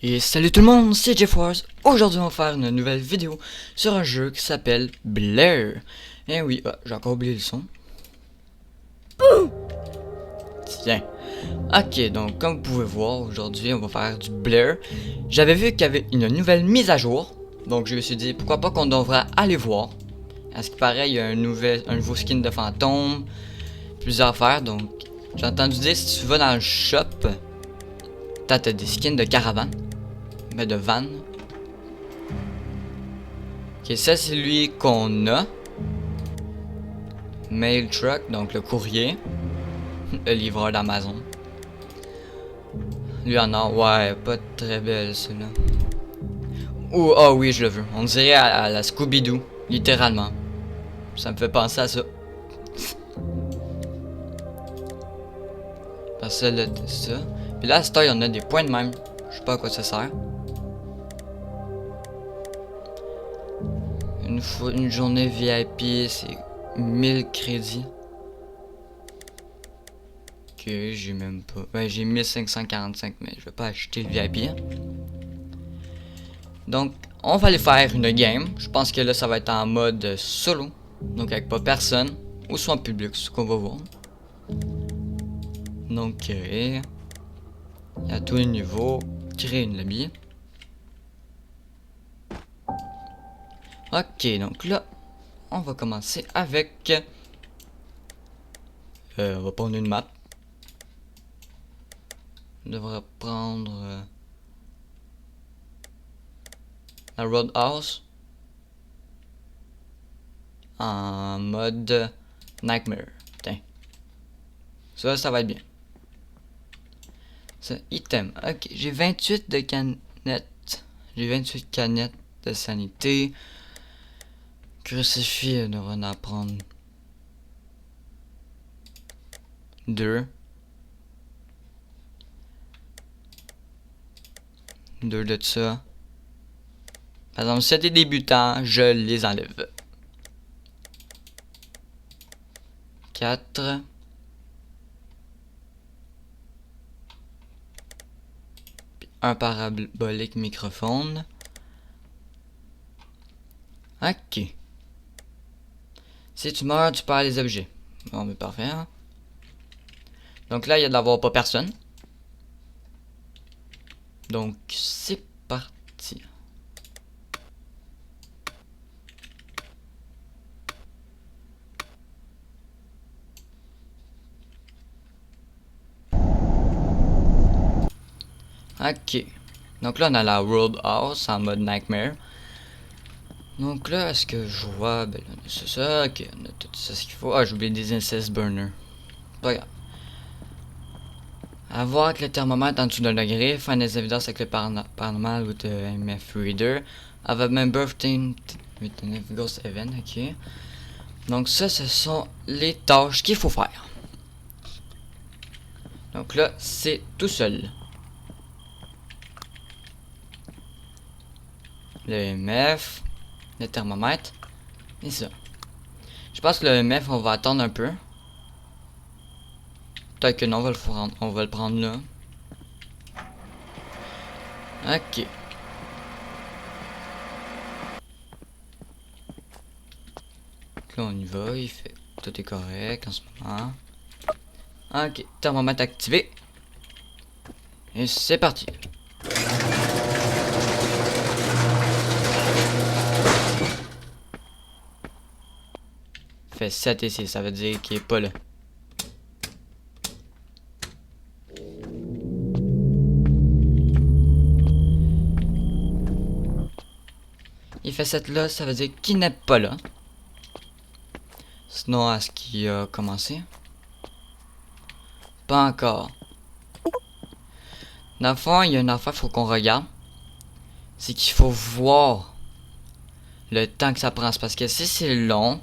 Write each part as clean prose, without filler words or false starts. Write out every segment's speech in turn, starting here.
Et salut tout le monde, c'est Jeff Wars. Aujourd'hui on va faire une nouvelle vidéo sur un jeu qui s'appelle Blair. Eh oui, j'ai encore oublié le son. Tiens. Ok, donc comme vous pouvez voir, aujourd'hui on va faire du Blair. J'avais vu qu'il y avait une nouvelle mise à jour. Donc je me suis dit, pourquoi pas qu'on devrait aller voir. À ce qui paraît, il y a un nouveau skin de fantôme. Plusieurs affaires, donc j'ai entendu dire si tu vas dans le shop, t'as des skins de caravane. Mais de van. Ok, ça c'est lui qu'on a. Mail truck, donc le courrier. Le livreur d'Amazon. Lui en or, ouais, pas très belle celle-là. Ouh, oh oui, je le veux. On dirait à la Scooby-Doo, littéralement. Ça me fait penser à ça. Parce que là, c'est ça. Puis là, à cette heure, il y en a des points de même. Je sais pas à quoi ça sert. Une journée VIP, c'est 1000 crédits. Ok, j'ai même pas. Ben, j'ai 1545, mais je vais pas acheter le VIP. Donc, on va aller faire une game. Je pense que là, ça va être en mode solo. Donc, avec pas personne. Ou soit en public, c'est ce qu'on va voir. Donc, créer. À tous les niveaux. Créer une lobby. Ok, donc là, on va commencer avec. On va prendre une map. On devrait prendre. La Roadhouse. En mode Nightmare. Tiens. Ça va être bien. Ça, item. Ok, j'ai 28 de canettes. J'ai 28 canettes de sanité. Crucifix devrait en prendre 2. 2 de ça. Par exemple, si c'est des débutants, je les enlève. 4. Un parabolique microphone. Ok. Si tu meurs, tu perds les objets. Bon, mais parfait. Hein? Donc là, il y a d'avoir pas personne. Donc, c'est parti. Ok. Donc là, on a la Roadhouse en mode Nightmare. Donc là, est-ce que je vois... Ben là, c'est ça. Ok, on a tout ça ce qu'il faut. Ah, j'ai oublié des incest burners. Pas grave. Avoir avec le thermomètre en dessous d'un degré. Faire des évidences avec le paranormal ou le MF Reader. Have a member with an ghost event. Ok. Donc ça, ce sont les tâches qu'il faut faire. Donc là, c'est tout seul. Le MF, le thermomètre, et ça. Je pense que le MF, on va attendre un peu. Peut-être que non, on va le prendre là. Ok. Là, on y va, il fait... Tout est correct en ce moment. Ok, thermomètre activé. Et c'est parti. Fait 7 ici, ça veut dire qu'il est pas là. Il fait 7 là, ça veut dire qu'il n'est pas là. Sinon, est-ce qu'il a commencé? Pas encore. Dans le fond, il y a une affaire qu'il faut qu'on regarde. C'est qu'il faut voir le temps que ça prend. Parce que si c'est long...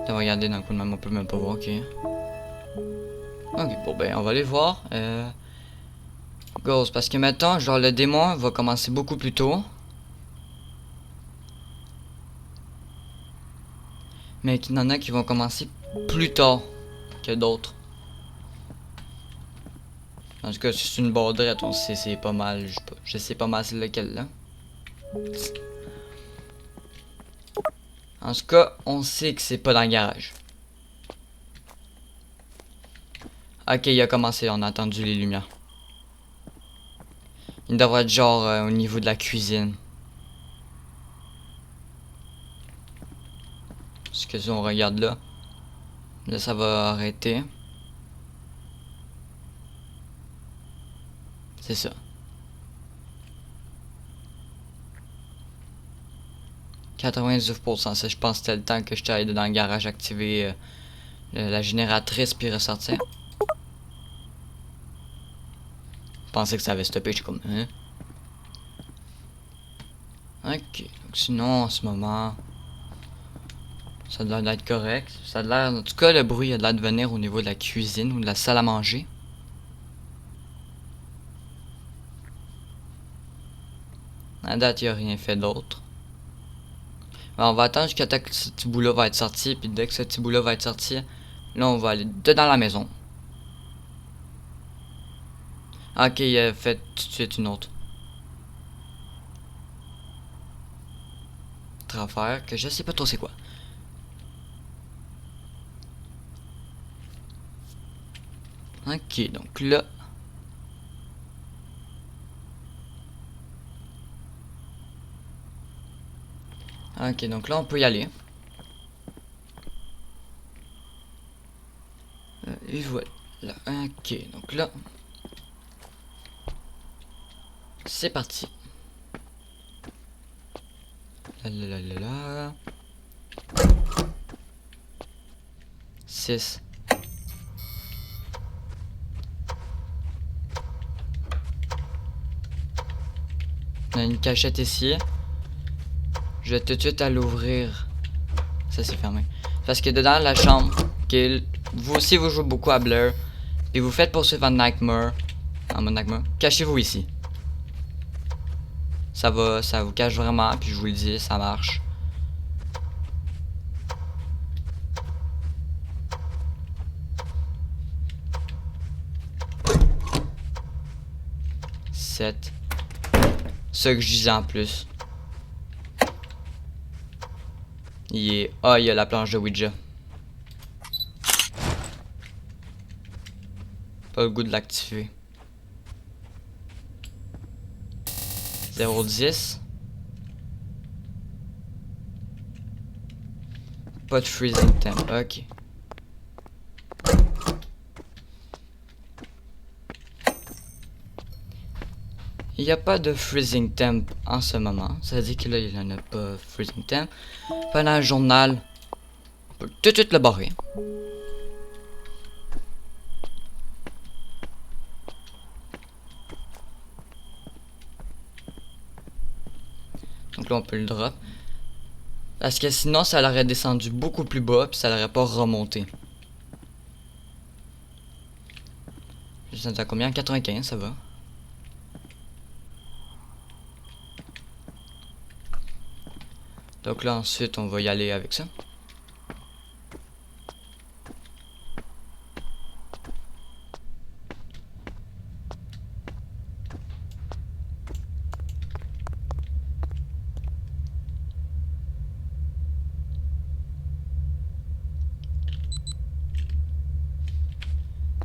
On va regarder dans le coup de même, on peut même pas voir, ok. Ok, bon ben, on va aller voir. Ghost, parce que maintenant, genre le démon va commencer beaucoup plus tôt. Mais qu'il y en a qui vont commencer plus tard que d'autres. En tout cas, si c'est une baudrette, on sait c'est pas mal. Je sais pas mal c'est lequel là. En tout cas, on sait que c'est pas dans le garage. Ok, il a commencé, on a entendu les lumières. Il devrait être genre au niveau de la cuisine. Parce que si on regarde là, là ça va arrêter. C'est ça. 99%, ça je pense que c'était le temps que j'étais allé dans le garage activer la génératrice puis ressortir. Je pensais que ça avait stoppé, je suis comme hein? Ok, donc sinon en ce moment, ça a l'air d'être correct. Ça a l'air, en tout cas le bruit a l'air de venir au niveau de la cuisine ou de la salle à manger. À date, il n'y a rien fait d'autre. On va attendre jusqu'à temps que ce petit bout là va être sorti. Puis dès que ce petit bout là va être sorti, là on va aller dedans la maison. Ok, il a fait tout de suite une autre affaire que je sais pas trop c'est quoi. Ok, donc là. Ok, donc là on peut y aller. Et voilà. Ok, donc là. C'est parti. Là, là, là, là, là. 6. On a une cachette ici. Je vais tout de suite aller l'ouvrir. Ça c'est fermé. Parce que dedans la chambre, vous aussi vous jouez beaucoup à Blur. Et vous faites poursuivre en Nightmare. En mode Nightmare. Cachez-vous ici. Ça vous cache vraiment. Puis je vous le dis, ça marche. Sept. Ce que je disais en plus. Il y a la planche de Ouija. Pas le goût de l'activer. 0,10. Pas de freezing temp. Ok. Il n'y a pas de freezing temp en ce moment. Ça veut dire que là, il n'y en a pas freezing temp. Pendant le journal, on peut tout de suite le barrer. Donc là, on peut le drop. Parce que sinon, ça l'aurait descendu beaucoup plus bas, puis ça l'aurait pas remonté. Je descendu à combien? 95, ça va. Donc là, ensuite, on va y aller avec ça.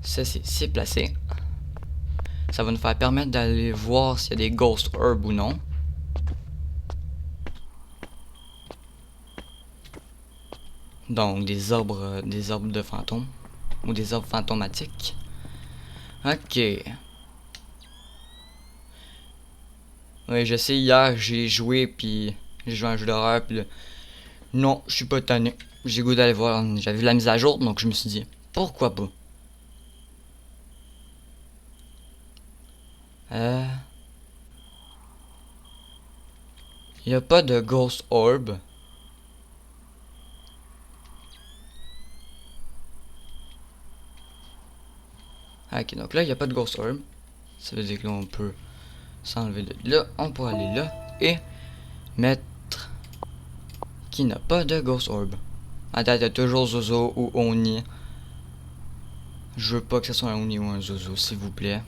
Ça, c'est placé. Ça va nous faire permettre d'aller voir s'il y a des ghost herbs ou non. Donc des arbres de fantômes. Ou des arbres fantomatiques. Ok. Oui, je sais, hier j'ai joué puis j'ai joué à un jeu d'horreur puis là, non, je suis pas tanné. J'ai goût d'aller voir, j'avais vu la mise à jour donc je me suis dit pourquoi pas. Y a pas de ghost orb. Ok, donc là, il n'y a pas de Ghost Orb. Ça veut dire que là, on peut s'enlever de là. On peut aller là et mettre qui n'a pas de Ghost Orb. À date, il y a toujours Zozo ou Oni. Je veux pas que ce soit un Oni ou un Zozo, s'il vous plaît.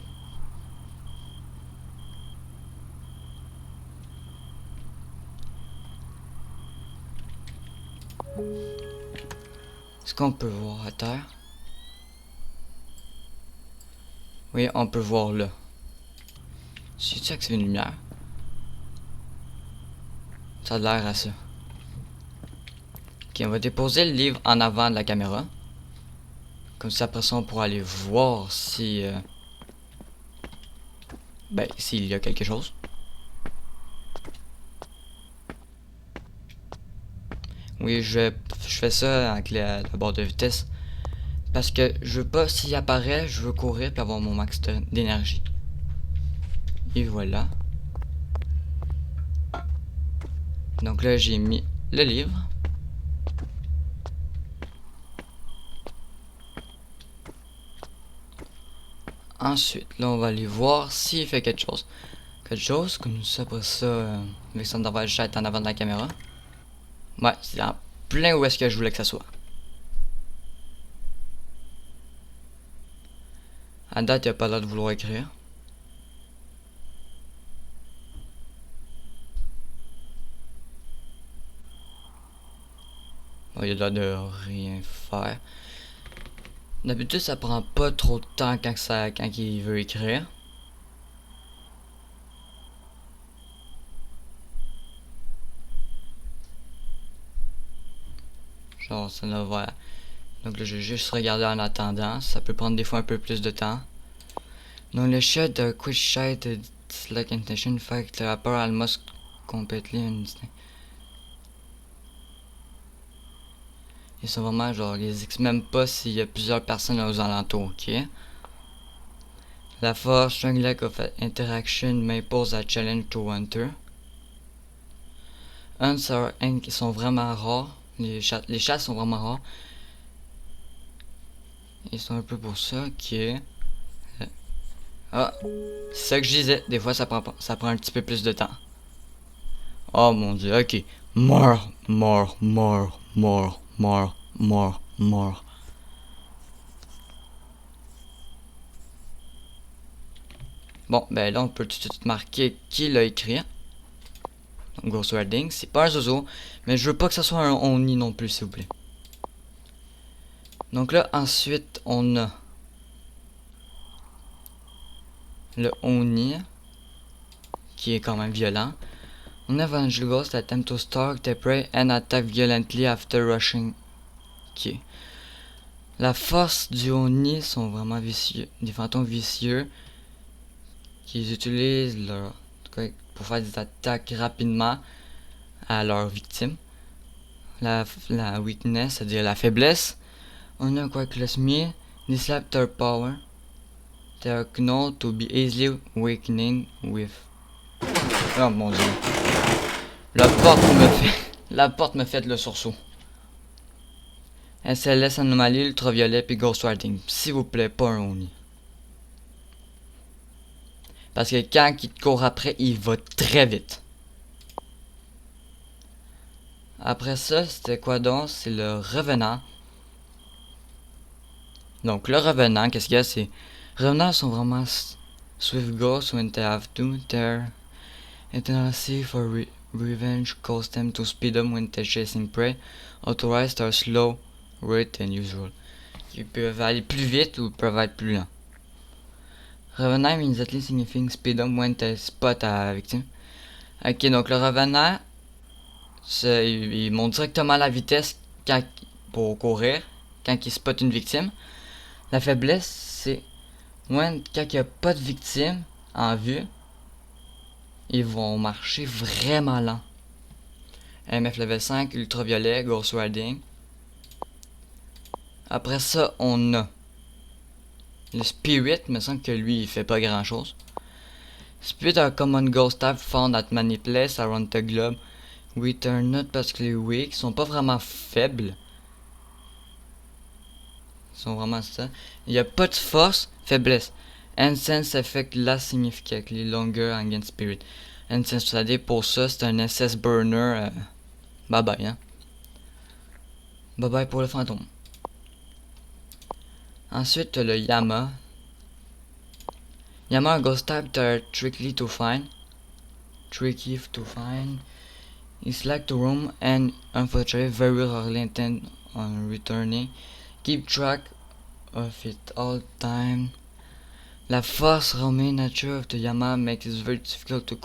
Est-ce qu'on peut voir à terre? Oui, on peut voir là. C'est-tu que c'est une lumière? Ça a l'air à ça. Ok, on va déposer le livre en avant de la caméra. Comme ça, après ça, on pourra aller voir si... ben, s'il y a quelque chose. Oui, je fais ça avec la barre de vitesse. Parce que je veux pas, s'il apparaît, je veux courir puis avoir mon max d'énergie. Et voilà. Donc là, j'ai mis le livre. Ensuite, là, on va aller voir s'il fait quelque chose. Quelque chose, comme ça, après ça, avec son devrait juste être en avant de la caméra. Ouais, c'est en plein où est-ce que je voulais que ça soit. À date, il a pas l'air de vouloir écrire. Bon, il a l'air de rien faire. D'habitude, ça prend pas trop de temps quand il veut écrire. Genre, ça ne va. Donc là, je vais juste regarder en attendant. Ça peut prendre des fois un peu plus de temps. Donc le chat de quick chat dislike intention fait que le rapport almost completely instinct. Ils sont vraiment genre, ils disent même pas s'il y a plusieurs personnes aux alentours, ok? La force, strong lack of interaction may pose a challenge to Hunter. Hunts sont vraiment rares. Les chats sont vraiment rares. Ils sont un peu pour ça, ok. Ah, c'est ça que je disais. Des fois, ça prend un petit peu plus de temps. Oh mon dieu, ok. Mort, mort, mort, mort, mort, mort, mort. Bon, ben là, on peut tout de suite marquer qui l'a écrit. Donc, Ghostwriting, c'est pas un zozo, mais je veux pas que ça soit un oni non plus, s'il vous plaît. Donc là, ensuite, on a le oni, qui est quand même violent. On a Evangel Ghost attempt to stalk the prey and attack violently after rushing. Ok. La force du oni sont vraiment vicieux, des fantômes vicieux qui utilisent leur pour faire des attaques rapidement à leurs victimes. La weakness, c'est-à-dire la faiblesse. On a quoi que le SMI, dislike their power. They are known to be easily weakening with. Oh mon dieu. La porte me fait le sursaut. SLS anomalie, ultraviolet puis ghostwriting. S'il vous plaît, pas un Oni. Parce que quand il te court après, il va très vite. Après ça, c'était quoi donc? C'est le revenant. Donc le revenant, qu'est-ce qu'il y a? C'est. Revenants sont vraiment swift ghosts when they have to. Their tendency for revenge cause them to speed up when they're chasing prey. Authorized are slow rate than usual. Ils peuvent aller plus vite ou peuvent être plus lents. Revenant immediately signifying speed up when they spot à la victime. Ok, donc le revenant, il monte directement la vitesse pour courir quand il spot une victime. La faiblesse, c'est quand il n'y a pas de victime en vue, ils vont marcher vraiment lent. MF level 5, ultraviolet, ghost riding. Après ça, on a le Spirit, il me semble que lui, il fait pas grand chose. Spirit are common ghost type found at many places around the globe. Which are not particularly weak, ils sont pas vraiment faibles. Ils sont vraiment ça. Il n'y a pas de force, faiblesse. Incense effect last significantly longer against spirit. Incense, c'est-à-dire pour ça, c'est un SS burner. Bye bye, hein. Bye bye pour le fantôme. Ensuite, le Yama. Yama, un ghost type, they're tricky to find. It's like to roam and unfortunately very rarely intend on returning. Keep track of it all the time. La force roaming nature of the Yama makes it very difficult to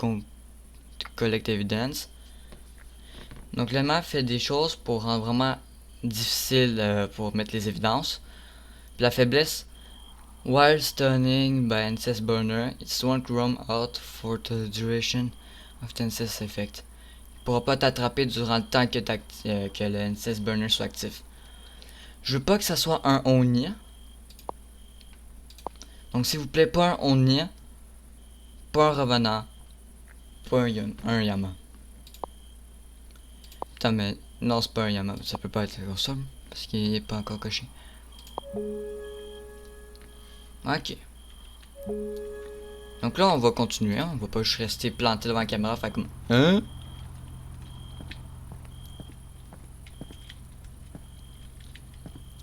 collect evidence. Donc le map fait des choses pour rendre vraiment difficile pour mettre les évidences. Puis la faiblesse, while stunning by incest burner, it won't roam out for the duration of the incest effect. Il pourra pas t'attraper durant le temps que le incest burner soit actif. Je veux pas que ça soit un Oni. Donc s'il vous plaît, pas un Oni, pas un revenant, pas un Yama. Putain mais non c'est pas un Yama, ça peut pas être comme ça parce qu'il est pas encore coché. Ok. Donc là on va continuer, on va pas juste rester planté devant la caméra, fait comme hein?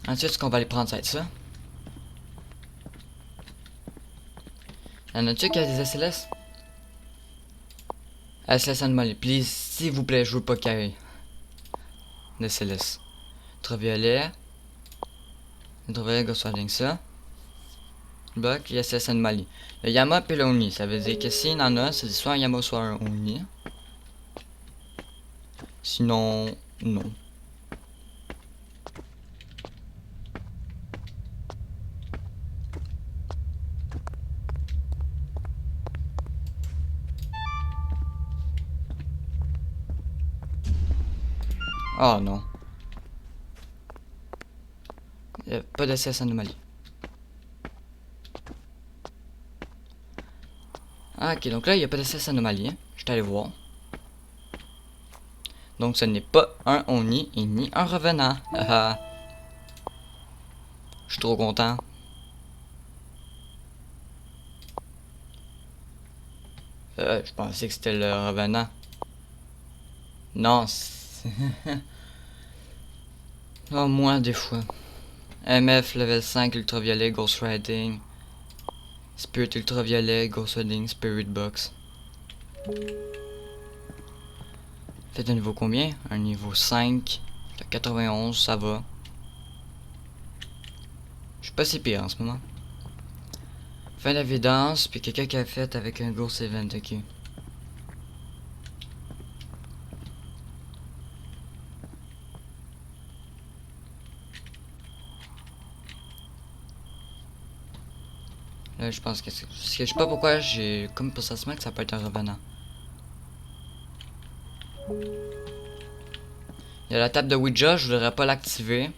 Ensuite ce qu'on va aller prendre ça va être ça. Y'en a-tu qui a des SLS? SLS Anomaly, please, s'il vous plaît, je veux pas qu'il y ait des SLS. Ultraviolet. Ultraviolet, Ghostwriting, ça. Bloc, et SLS Anomaly. Le Yama et le Oni, ça veut dire que s'il y en a, c'est soit un Yama soit un Oni. Sinon, non. Oh non. Il n'y a pas de SLS Anomaly. Ah, ok, donc là, il n'y a pas de SLS Anomaly. Je suis allé voir. Donc ce n'est pas un Oni et ni un revenant. Je suis trop content. Je pensais que c'était le revenant. Non, oh, moi des fois. MF level 5 ultraviolet Ghost Riding. Spirit ultraviolet Ghost Riding Spirit Box. Faites un niveau combien? Un niveau 5. 91, ça va. Je suis pas si pire en ce moment. Fin d'évidence, puis quelqu'un qui a fait avec un Ghost Event, ok. Là, je pense que c'est. Je sais pas pourquoi j'ai comme pressentiment que ça peut être un revenant. Il y a la table de Ouija, je voudrais pas l'activer.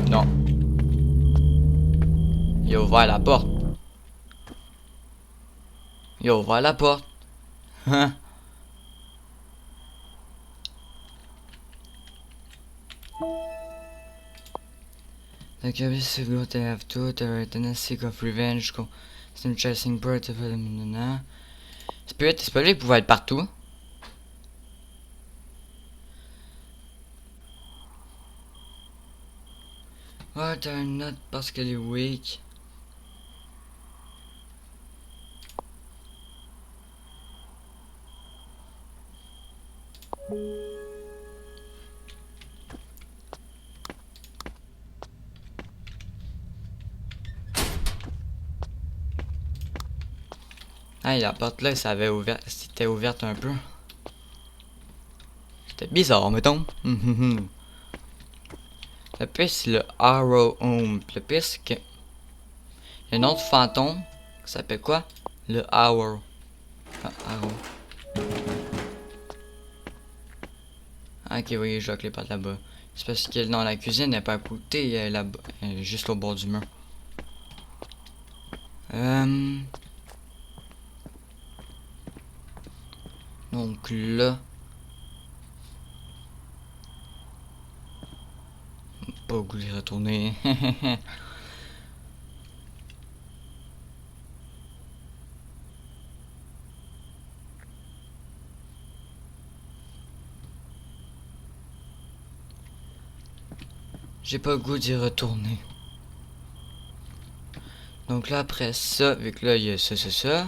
Non. Il a ouvert la porte. Il a ouvert la porte. Hein? The curious to go to have to the tendency of revenge, some chasing birds of the Spirit, c'est pas lui qui pouvait être partout. Oh, t'as une note parce qu'elle est weak. Ah, la porte là, ça avait ouvert, c'était ouverte un peu. C'était bizarre, mettons. Le pire, c'est le Arrow Home. Le pire, c'est que. Il y a un autre fantôme qui s'appelle quoi? Le Arrow. Ah, Arrow. Ah, ok, oui, je vois que les pattes là-bas. C'est parce que dans la cuisine, elle n'est pas à côté, elle est là-bas. Elle est juste au bord du mur. Donc là. Pas au goût d'y retourner. J'ai pas le goût d'y retourner. Donc là, après ça, vu que là, il y a ça.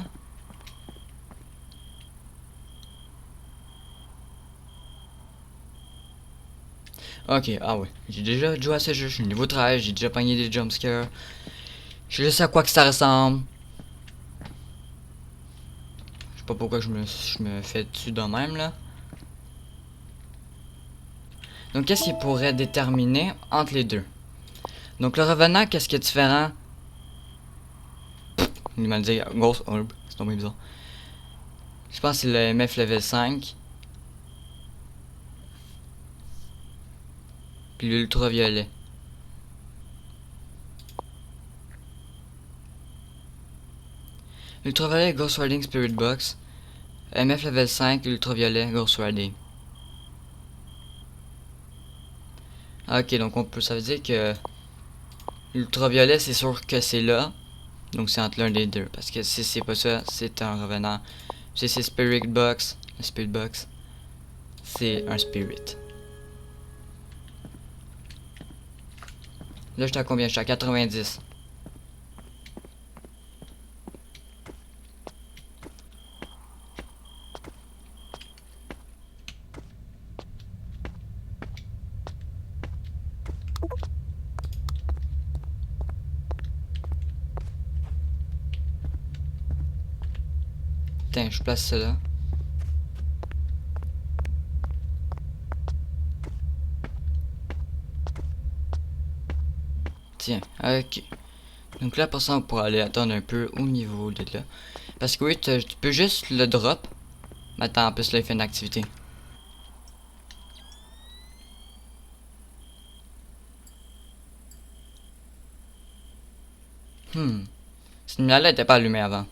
Ok, ah ouais. J'ai déjà joué à ce jeu, je suis niveau 13, j'ai déjà pogné des jumpscares. Je sais à quoi que ça ressemble. Je sais pas pourquoi je me fais dessus de même là. Donc qu'est-ce qui pourrait déterminer entre les deux? Donc le revenant, qu'est-ce qui est différent? Il m'a dit Ghost Orb, c'est tombé bizarre. Je pense que c'est le MF level 5. Puis l'ultraviolet. Ultraviolet, Ghost Riding Spirit Box. MF level 5, ultraviolet, Ghost Riding. Ok, donc ça veut dire que l'ultraviolet, c'est sûr que c'est là. Donc c'est entre l'un des deux. Parce que si c'est pas ça, c'est un revenant. Si c'est Spirit Box, le Spirit Box, c'est un Spirit. Là, j'étais à combien? J'étais à 90. Tiens, je place ça là. Tiens, ok. Donc là, pour ça, on pourra aller attendre un peu au niveau de là. Parce que oui, tu peux juste le drop. Mais attends, en plus là, il fait une activité. Cette lumière-là était pas allumée avant.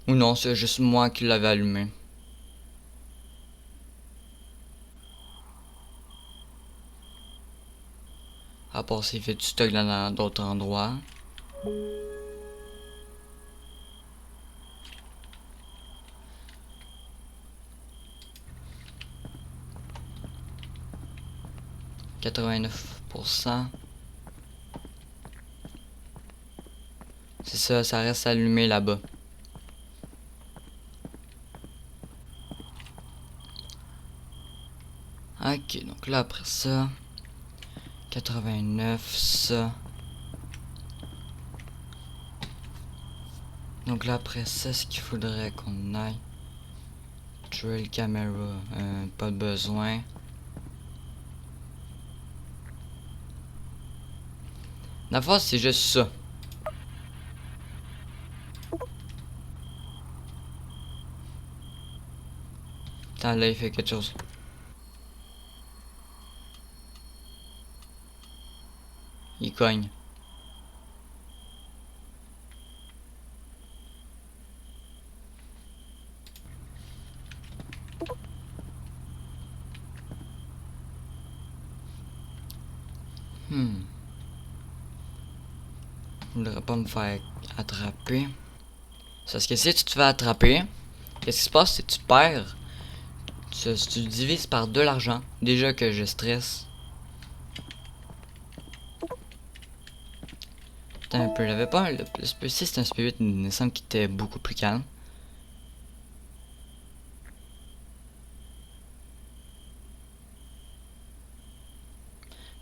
Ou non, c'est juste moi qui l'avais allumée. À part s'il fait du stock dans d'autres endroits. « 89%. C'est ça, ça reste allumé là-bas. Ok, donc là après ça, 89, ça. Donc là après ça, ce qu'il faudrait qu'on aille. Trail camera, pas de besoin. La force c'est juste ça. Attends, là il fait quelque chose. Il cogne. Je voudrais pas me faire attraper. Parce que si tu te fais attraper, qu'est-ce qui se passe? C'est que tu perds. Tu divises par 2 l'argent. Déjà que je stresse. Attends un peu, j'avais pas. Le Spirit, c'est un Spirit, il me semble qu'il était beaucoup plus calme.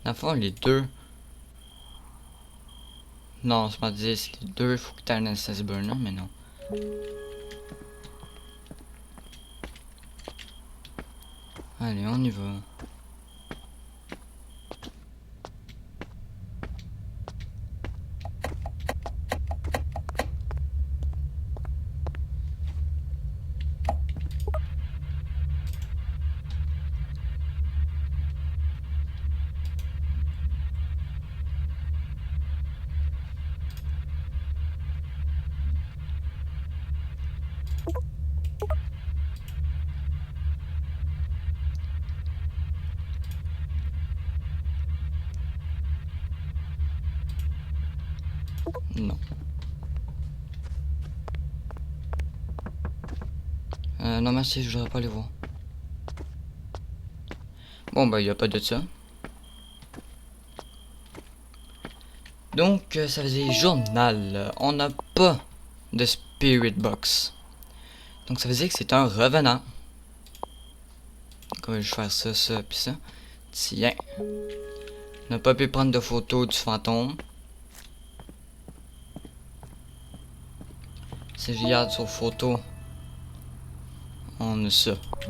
Dans le fond, les deux. Non, c'est pas dire, c'est les deux. Faut que tu aies un SS burner, mais non. Allez, on y va. Non. Non merci, je voudrais pas les voir. Bon bah y a pas de ça. Donc, ça veut dire journal. On n'a pas de Spirit Box. Donc, ça veut dire que c'est un revenant. Donc, je vais faire ça, ça, puis ça. Tiens. On n'a pas pu prendre de photo du fantôme. Si je regarde sur photo, on a ça. Puis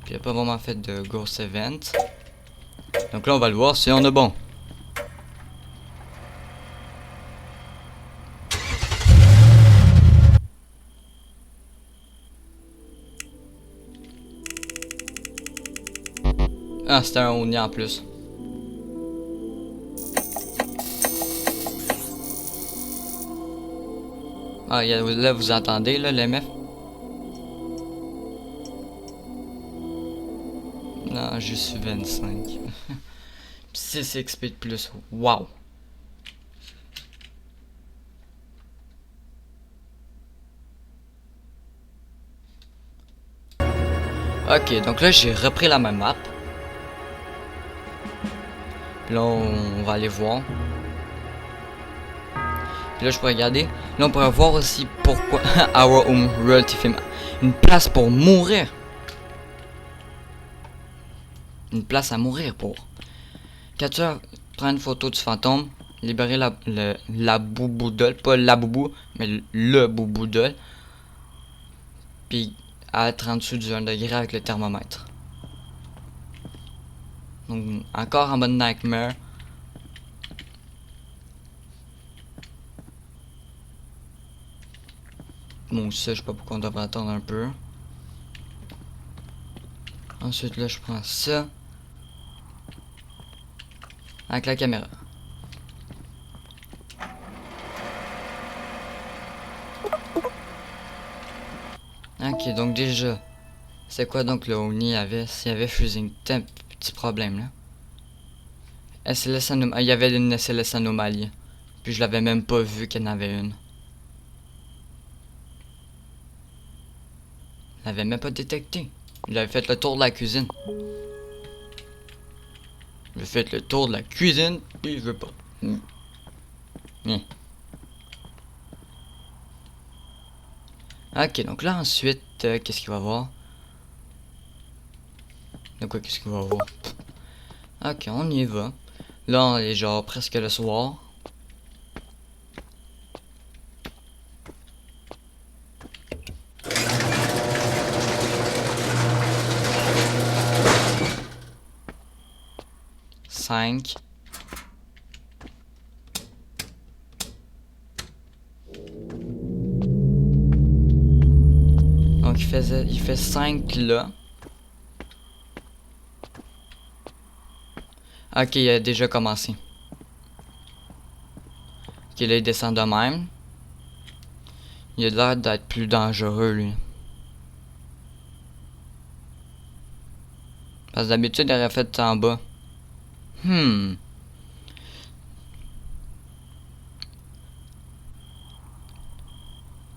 il n'y a pas vraiment fait de Ghost Event. Donc là, on va le voir si on a bon. Ah, c'était un Oni en plus. Ah, là, vous entendez, là, l'MF? Non, juste 25. 6 XP de plus. Wow! Ok, donc là, j'ai repris la même map. Puis là, on va aller voir. Puis là, je peux regarder. Là, on pourrait voir aussi pourquoi Our Home Reality Film. Une place pour mourir. Une place à mourir pour. Capture, prends une photo du fantôme. Libérer la bouboudole. Pas la boubou, mais le bouboudole. Puis à être en dessous du 1 degré avec le thermomètre. Donc, encore en mode nightmare. Bon, ça, je sais pas pourquoi on devrait attendre un peu. Ensuite, là, je prends ça. Avec la caméra. Ok, donc déjà. C'est quoi donc le Oni avait? S'il y avait Freezing Temp, petit problème là. SLS anomalie. Il y avait une SLS anomalie. Puis je l'avais même pas vu qu'il y en avait une. Je l'avais même pas détecté. Il avait fait le tour de la cuisine. Il a fait le tour de la cuisine, puis il veut pas. Ok, donc là ensuite, qu'est-ce qu'il va voir? De quoi qu'est-ce qu'il va voir? Ok, on y va. Là, on est genre presque le soir. Cinq. Donc il fait 5 là. Ok, il a déjà commencé. Ok, là il descend de même. Il a l'air d'être plus dangereux lui. Parce que d'habitude il aurait fait en bas.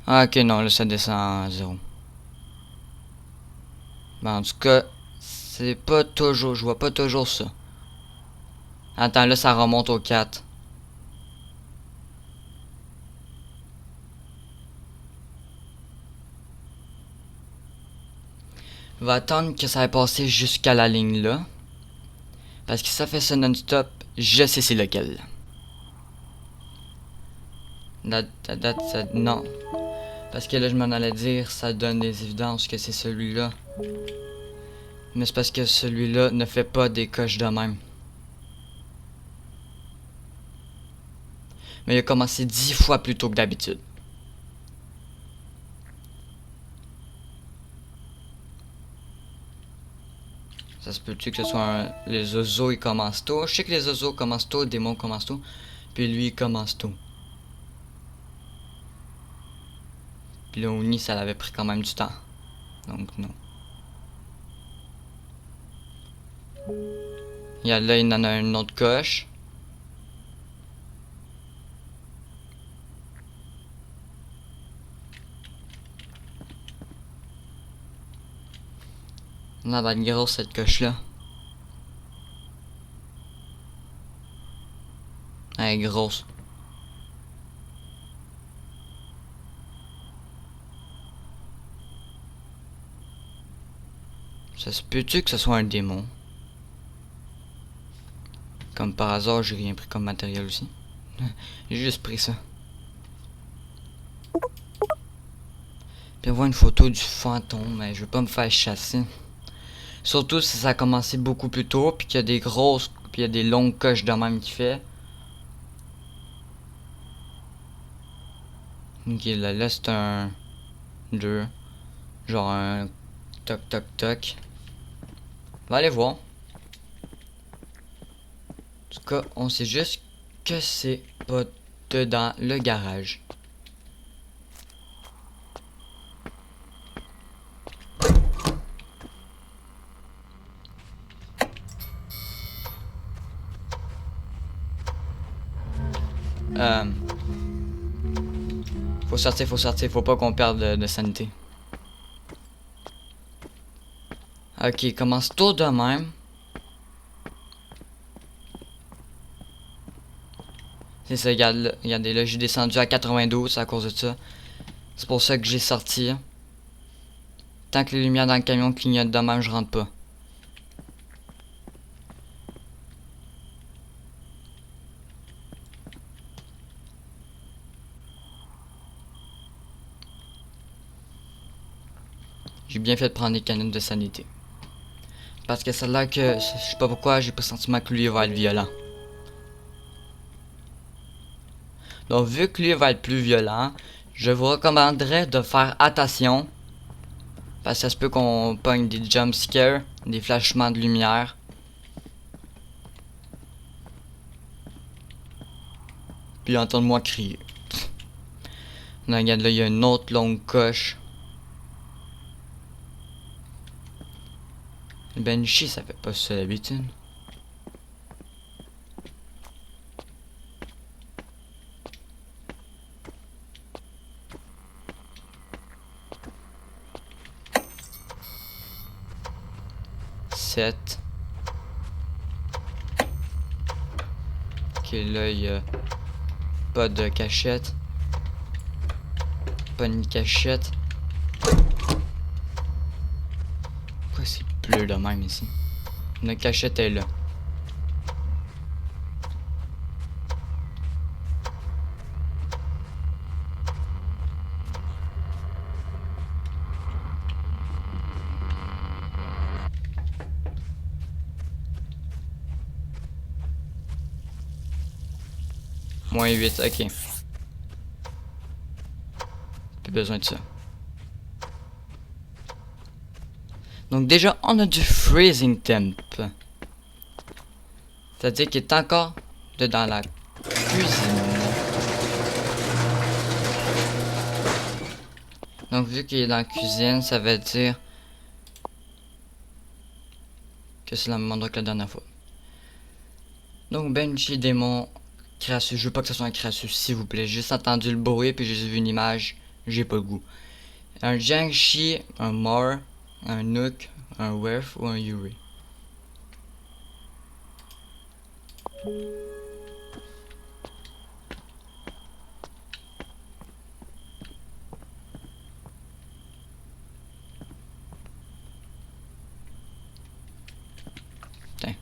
Ah, ok, non, là ça descend à 0. Ben, en tout cas, c'est pas toujours. Je vois pas toujours ça. Attends, là ça remonte au 4. On va attendre que ça ait passé jusqu'à la ligne là. Parce que si ça fait ça non-stop, je sais c'est lequel. La date, ça, non. Parce que là, je m'en allais dire, ça donne des évidences que c'est celui-là. Mais c'est parce que celui-là ne fait pas des coches de même. Mais il a commencé 10 fois plus tôt que d'habitude. Ça se peut-tu que ce soit les oiseaux, ils commencent tôt? Je sais que les oiseaux commencent tôt, les démons commencent tôt. Puis lui, il commence tôt. Puis là, Oni, ça l'avait pris quand même du temps. Donc, non. Là, il en a une autre coche. On va être grosse cette coche-là. Elle est grosse. Ça se peut-tu que ce soit un démon? Comme par hasard, j'ai rien pris comme matériel aussi. J'ai juste pris ça. Puis on voit une photo du fantôme, mais je veux pas me faire chasser. Surtout si ça a commencé beaucoup plus tôt, puis qu'il y a des grosses, puis il y a des longues coches de même qui fait. Ok, là c'est un 2. Genre un toc toc toc. On va aller voir. En tout cas, on sait juste que c'est pas dedans le garage. Euh, faut sortir, faut pas qu'on perde de sanité. Ok, commence tout de même. C'est ça, regardez là, j'ai descendu à 92 à cause de ça. C'est pour ça que j'ai sorti. Tant que les lumières dans le camion clignotent de même, je rentre pas. J'ai bien fait de prendre des canettes de sanité. Parce que ça a l'air que, je sais pas pourquoi, j'ai pas le sentiment que lui va être violent. Donc vu que lui va être plus violent, je vous recommanderais de faire attention. Parce que ça se peut qu'on pogne des jump scares, des flashements de lumière. Puis entendre-moi crier. Là, regarde là, il y a une autre longue coche. Le Banshee, ça fait pas ça d'habitude. Sept. Ok, là, il y a pas de cachette. Pas une cachette. Pourquoi c'est bleu de même ici? Une cachette est là. Moins 8, ok. Plus besoin de ça. Donc déjà, on a du freezing temp. C'est-à-dire qu'il est encore dans la cuisine. Donc vu qu'il est dans la cuisine, ça veut dire que c'est la même endroit que la dernière fois. Donc Banshee démon Crassus. Je veux pas que ce soit un Crassus, s'il vous plaît. J'ai juste entendu le bruit puis j'ai vu une image. J'ai pas le goût. Un Jiangshi, un Mar, un Nook, un Werf ou un Yuri. Tiens.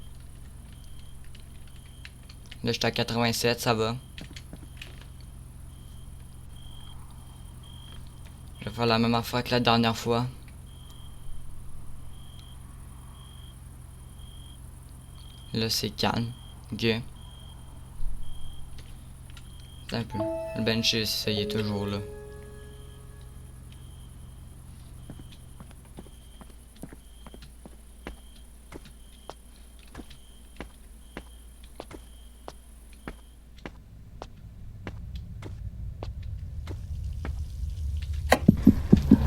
Là j'étais à 87, ça va. Je vais faire la même affaire que la dernière fois. Là c'est calme. Ok. C'est un peu. Le Banshee, ça y est toujours là.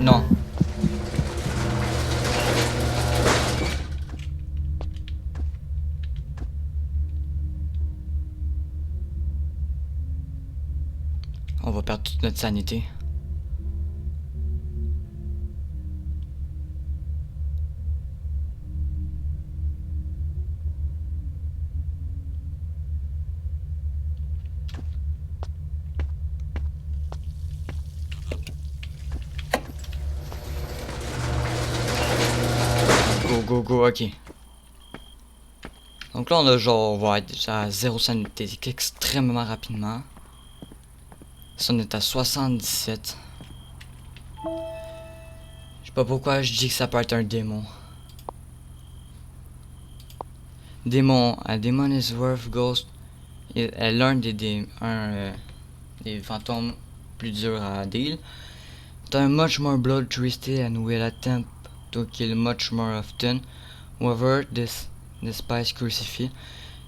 Non. On va perdre toute notre sanité. go, go, ok. Donc là, on a genre, on va être déjà à 0 sanité extrêmement rapidement. Si on est à 77. Je sais pas pourquoi je dis que ça peut être un démon. Démon, a demon is worth ghost. Est l'un des fantômes plus durs à deal. They're much more bloodthirsty and will attempt to kill much more often. However, despite crucifix,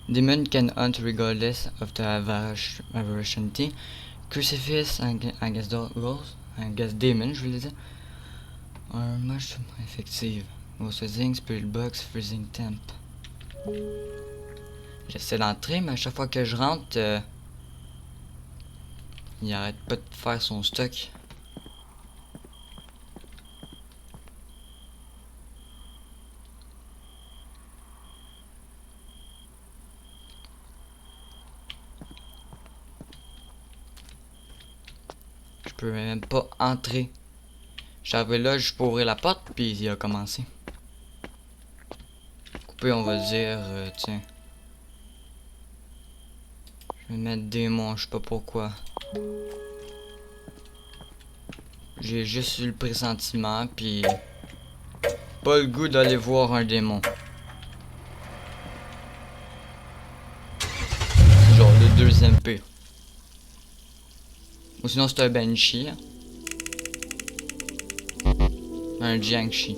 demon can hunt regardless of the aversionity. Crucifix against ghosts, against demons, je voulais dire, are much more effective. Ghost freezing, spirit box, freezing temp. J'essaie d'entrer, mais à chaque fois que je rentre, il arrête pas de faire son stock. Je peux même pas entrer. J'arrivais là juste pour ouvrir la porte, puis il a commencé. Couper, on va dire, tiens. Je vais mettre démon, je sais pas pourquoi. J'ai juste eu le pressentiment, puis pas le goût d'aller voir un démon. C'est genre le deuxième pire. Ou sinon c'est un Banshee. Un Jiangshi.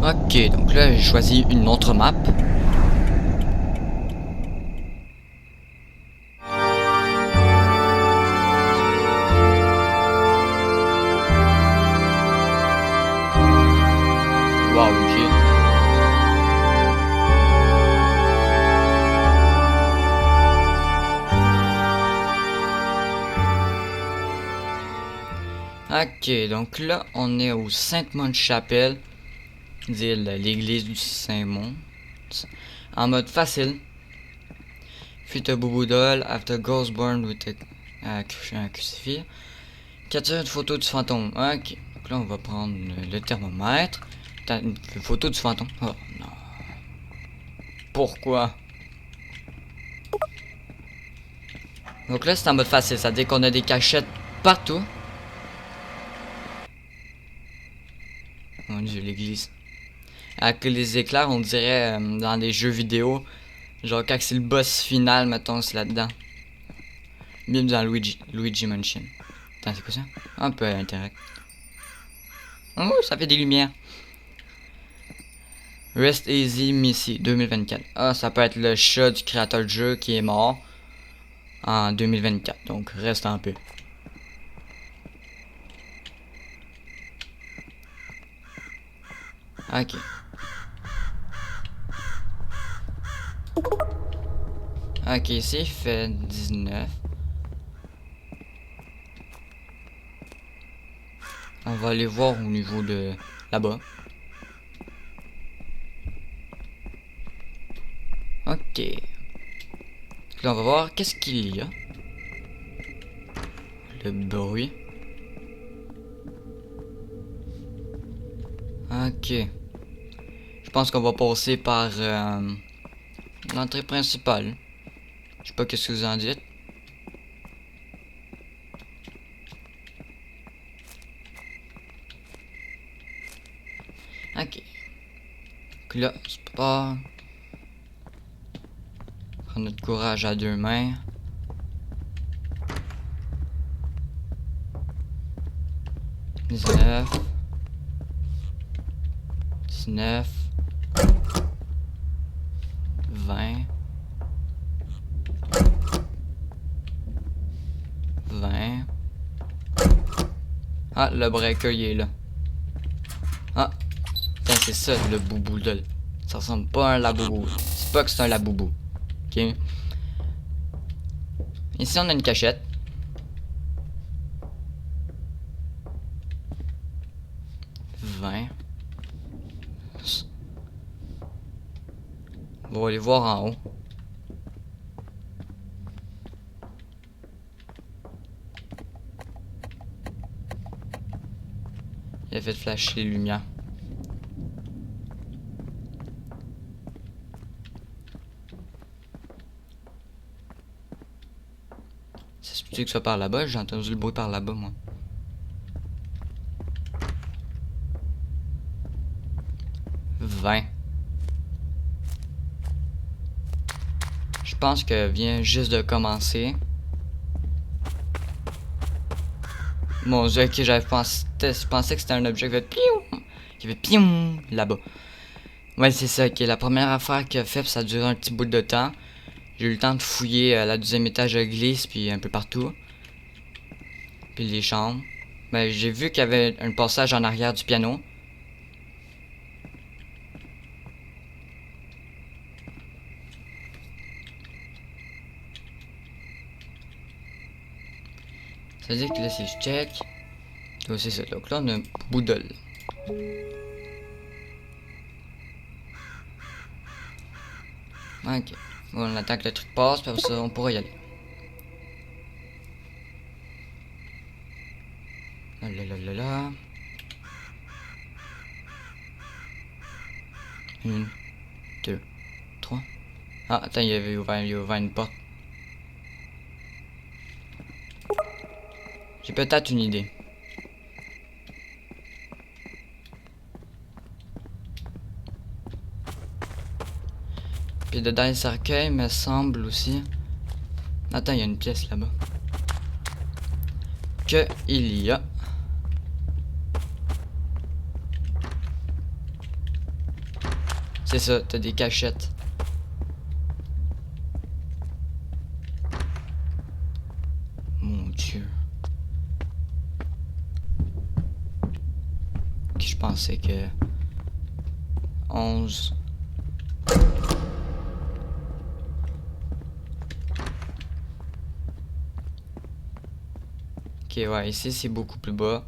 Ok, donc là j'ai choisi une autre map. Wow, ok. Ok, donc là on est au Sainte-Monte-Chapelle, dire l'église du Saint-Mont, en mode facile. Fuite a boubou doll, after ghost born with a crucifix. Capture une photo du fantôme. Ok, donc là on va prendre le thermomètre. Une photo du fantôme. Oh non. Pourquoi? Donc là c'est en mode facile, ça veut dire qu'on a des cachettes partout. Mon dieu, l'église. Avec les éclairs, on dirait dans des jeux vidéo. Genre quand c'est le boss final, mettons, c'est là-dedans. Même dans Luigi Mansion. Attends, c'est quoi ça? Un peu interact. Oh, ça fait des lumières. Rest Easy Missy 2024. Ah, ça peut être le chat du créateur du jeu qui est mort en 2024. Donc reste en paix. Ok. Ok, ici il fait 19. On va aller voir au niveau de là-bas. Ok. Là on va voir qu'est-ce qu'il y a. Le bruit. Ok. Je pense qu'on va passer par l'entrée principale. Je sais pas qu'est-ce que vous en dites. Ok. Donc là, c'est pas... Prendre notre courage à deux mains. « 19. 19. 20. 20. Ah, le breaker il est là. Ah, c'est ça le boubou là. Ça ressemble pas à un laboubou. C'est pas que c'est un laboubou. Ok. Ici on a une cachette. On va aller voir en haut. Il a fait flasher les lumières. Ça se peut que ça par là-bas? J'ai entendu le bruit par là-bas, moi. Je pense que vient juste de commencer. Mon dieu, ok, je pensais que c'était un objet qui fait piou, qui fait piou là-bas. Ouais, c'est ça, ok. La première affaire qu'il a fait, ça a duré un petit bout de temps. J'ai eu le temps de fouiller la deuxième étage de l'église, puis un peu partout. Puis les chambres. Ben, j'ai vu qu'il y avait un passage en arrière du piano. Ça veut dire que là, si je check. Oh, c'est ça. Donc là, on a un boudole. Ok. On attend que le truc passe, puis après ça, on pourra y aller. Là, là, là, là, là. Une, deux, trois. Ah, attends, il avait ouvert une porte. J'ai peut-être une idée. Puis dedans le cercueil, me semble aussi. Attends, il y a une pièce là-bas. Que il y a. C'est ça, t'as des cachettes. Mon dieu. Ok, je pensais que 11. Ok, ouais, ici c'est beaucoup plus bas.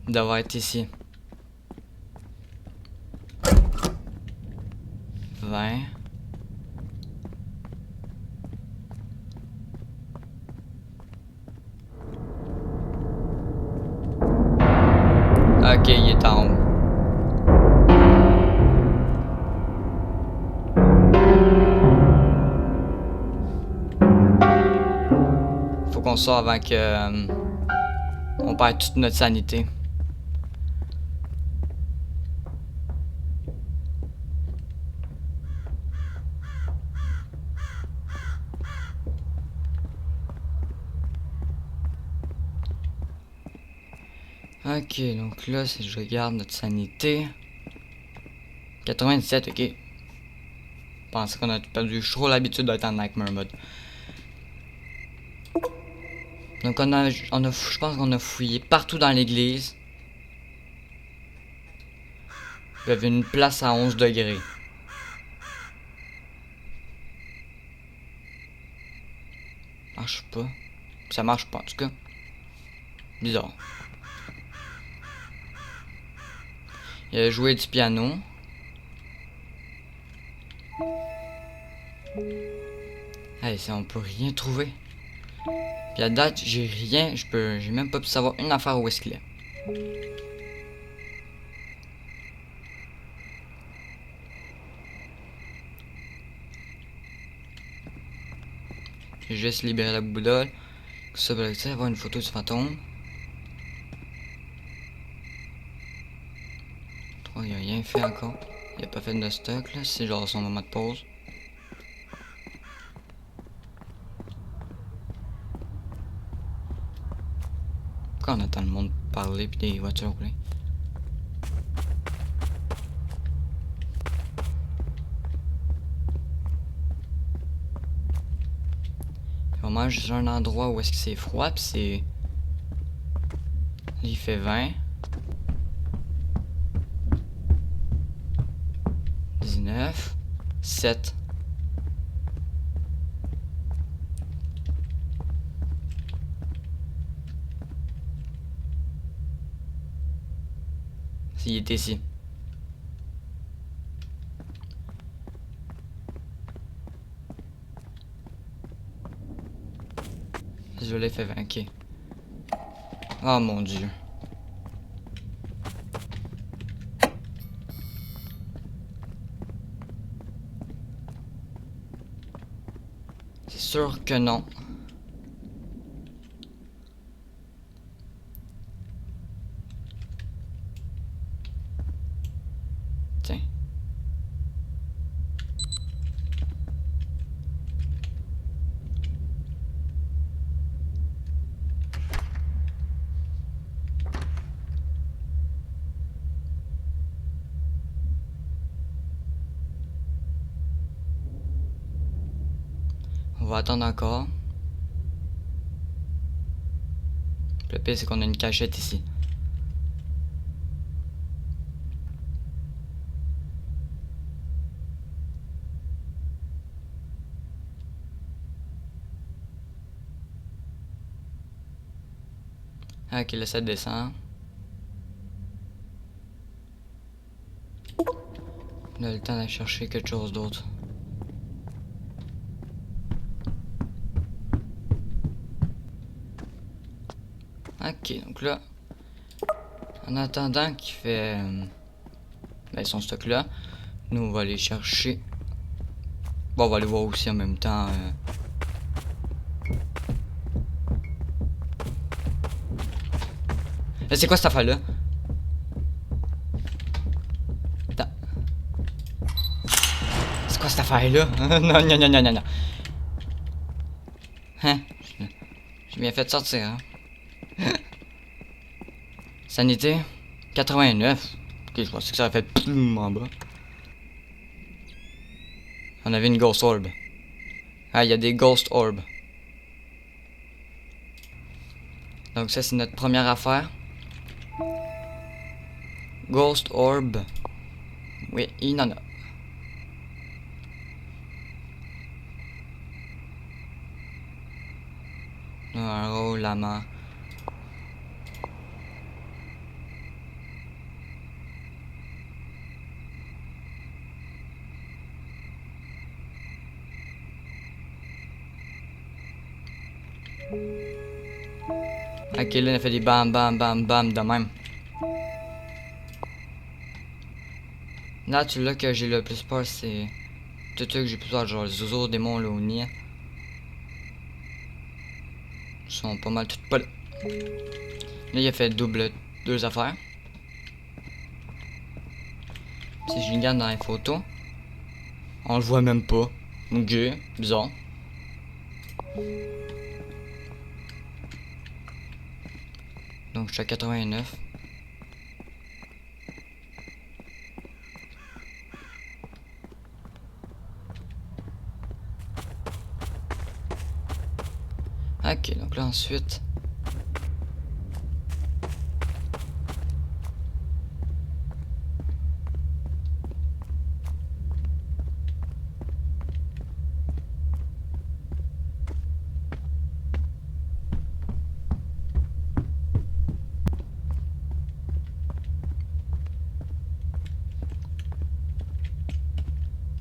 D'avoir été ici. 20. Ok, il est en haut. Faut qu'on sorte avant que on perd toute notre sanité. Ok, donc là, si je regarde notre sanité. 97, ok. Je pensais qu'on a perdu. Je suis trop l'habitude d'être en Nightmare mode. Donc je pense qu'on a fouillé partout dans l'église. Il y avait une place à 11 degrés. Marche pas. Ça marche pas en tout cas. Bizarre. Il a joué du piano. Hey, ça on peut rien trouver. Puis à date, j'ai rien, j'ai même pas pu savoir une affaire où est-ce qu'il est. J'ai juste libéré la boudole. Ça va avoir une photo du fantôme. Il a rien fait encore. Il a pas fait de stock là, c'est genre son moment de pause. Pourquoi on attend le monde parler pis des voitures rouler? Vraiment juste un endroit où est-ce que c'est froid pis c'est... Il fait 20. 19. 7. S'il est ici. Je l'ai fait 20, ok. Oh mon dieu. C'est sûr que non. Tiens. On va attendre encore. Le pire, c'est qu'on a une cachette ici. Ok, là, ça descend. On a le temps d'aller chercher quelque chose d'autre. Ok, donc là, en attendant qu'il fait ben, son stock là, nous on va aller chercher. Bon, on va aller voir aussi en même temps. C'est quoi cette affaire là? C'est quoi cette affaire là? Non, non, non, non, non, non. Hein? J'ai bien fait de sortir, hein? Sanité 89. Ok, je pensais que ça aurait fait ploum en bas. On avait une Ghost Orb. Ah, il y a des Ghost Orb. Donc ça, c'est notre première affaire. Ghost Orb. Oui, il en a. Oh, lama. Ok, là, on a fait des bam, bam, bam, bam de même. Là, celui-là que j'ai le plus peur, c'est... Tout ceux que j'ai plus peur, genre les oiseaux, démons, l'Oni. Ils sont pas mal toutes pas là. Là, il a fait double 2 affaires. Si je regarde dans les photos, on le voit même pas. Ok, bizarre. Donc je suis à 89. Ok, donc là ensuite...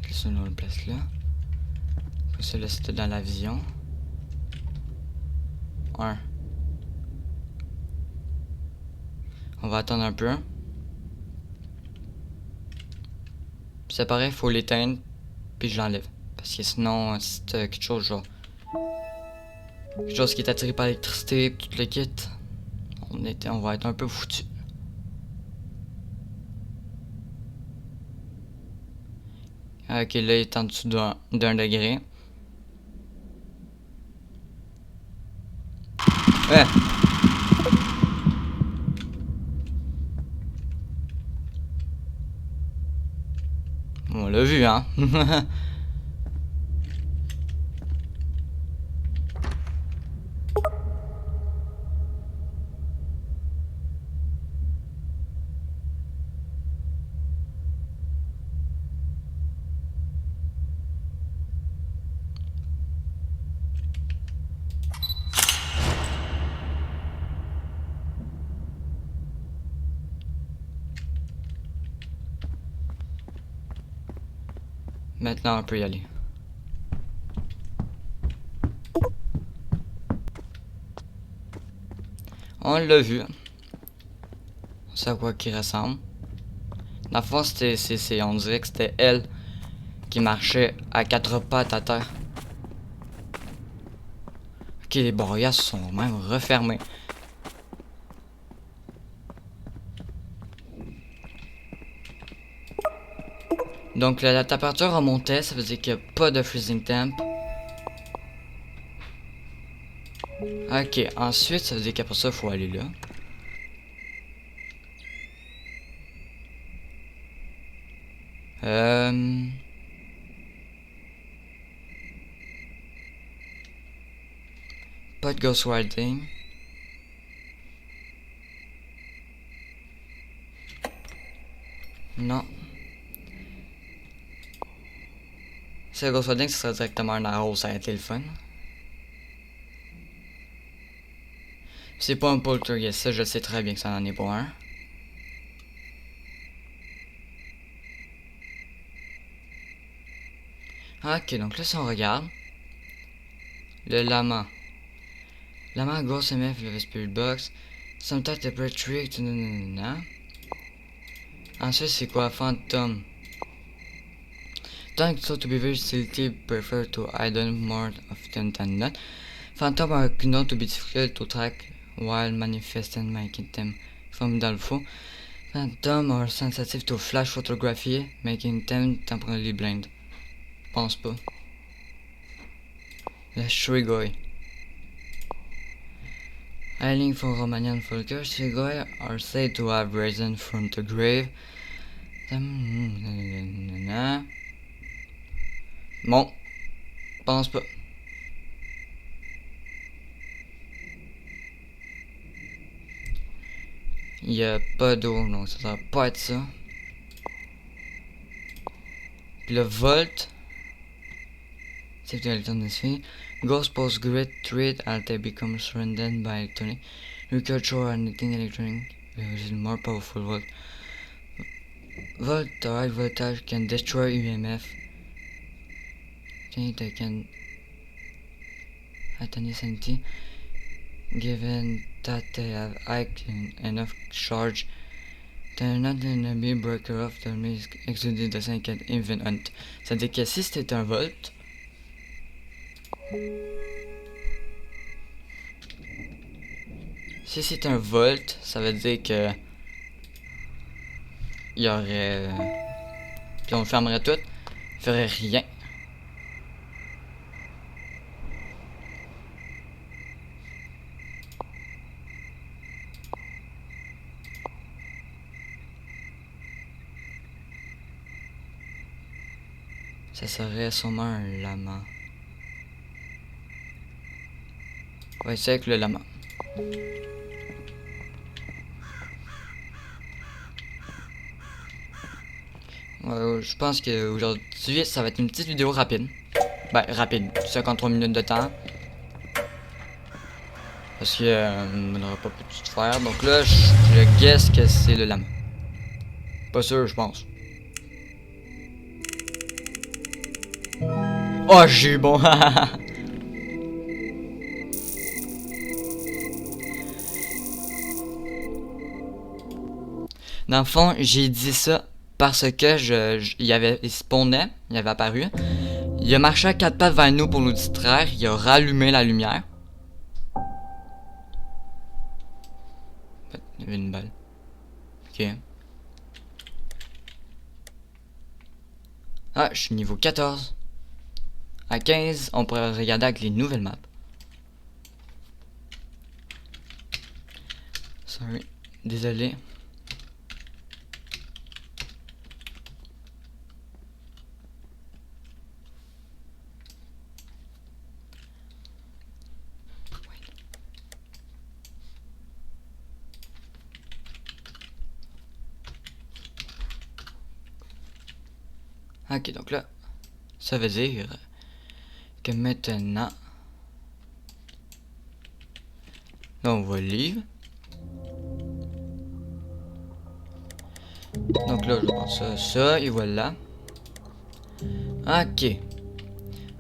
Qu'est-ce qu'on a une place là? Celui-là c'était dans la vision. 1. On va attendre un peu. Puis ça paraît, faut l'éteindre. Puis je l'enlève. Parce que sinon, c'est quelque chose genre... Quelque chose qui est attiré par l'électricité, puis tout le kit. On va être un peu foutu. Ok, là il est en dessous d'un degré. Ouais. On l'a vu, hein. Maintenant on peut y aller. On l'a vu. On sait à quoi qu'il ressemble. Dans le fond, on dirait que c'était elle qui marchait à quatre pattes à terre. Ok, les barrières sont même refermées. Donc la température remontait, ça veut dire qu'il n'y a pas de freezing temp. Ok, ensuite ça veut dire qu'après ça il faut aller là. Pas de ghost riding. Non. Si le ghost riding ce serait directement un arrow, ça a été le fun. C'est pas un poltergeist, ça je sais très bien que ça n'en est pas un. Ok, donc là si on regarde, le lama. Lama Ghost MF, le Spirit Box. Sometimes the bread trick. Ensuite c'est quoi? Phantom. Thanks so to be very silky, prefer to idle more often than not. Phantom are known to be difficult to track while manifesting, making them formidable. Phantom are sensitive to flash photography, making them temporarily blind. Pense pas. La Strigoi. Hailing from Romanian folklore, Strigoi are said to have risen from the grave. Bon, pense pas. Il y a pas d'eau, donc ça doit pas être ça. Puis le Volt. C'est the alternative. Ghost post great threat as they become surrounded by electronic. Record show anything electronic, which is more powerful Volt. Volt, the high voltage can destroy EMF. They can at any sanity, given that they have high enough charge. They're not gonna be breaker off the exuded the second even hunt. C'est-à-dire que si c'était un Volt, si c'est un Volt, ça veut dire que il y aurait, puis on fermerait tout, il ferait rien. Ça serait sûrement un lama. On va essayer avec le lama. Je pense qu'aujourd'hui, ça va être une petite vidéo rapide. Ben, rapide. 53 minutes de temps. Parce que on n'aura pas pu tout faire. Donc là, je guess que c'est le lama. Pas sûr, je pense. Oh, j'ai eu bon. Dans le fond, j'ai dit ça parce que il spawnait, il avait apparu. Il a marché à quatre pattes vers nous pour nous distraire. Il a rallumé la lumière. Il y avait une balle. Ok. Ah, je suis niveau 14. À 15, on pourrait regarder avec les nouvelles maps. Sorry. Désolé. Ok, donc là, ça veut dire que maintenant, là on va lire. Donc là, je pense ça, et voilà. Ok.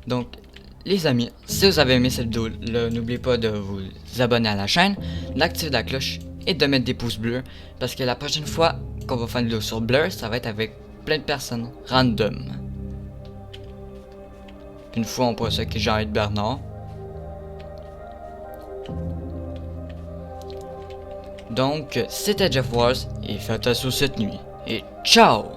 Donc, les amis, si vous avez aimé cette vidéo, n'oubliez pas de vous abonner à la chaîne, d'activer la cloche et de mettre des pouces bleus. Parce que la prochaine fois qu'on va faire une vidéo sur Blur, ça va être avec plein de personnes random. Une fois on pourra se que Jean-Yves Bernard. Donc, c'était Jeff Wars et faites attention cette nuit. Et ciao!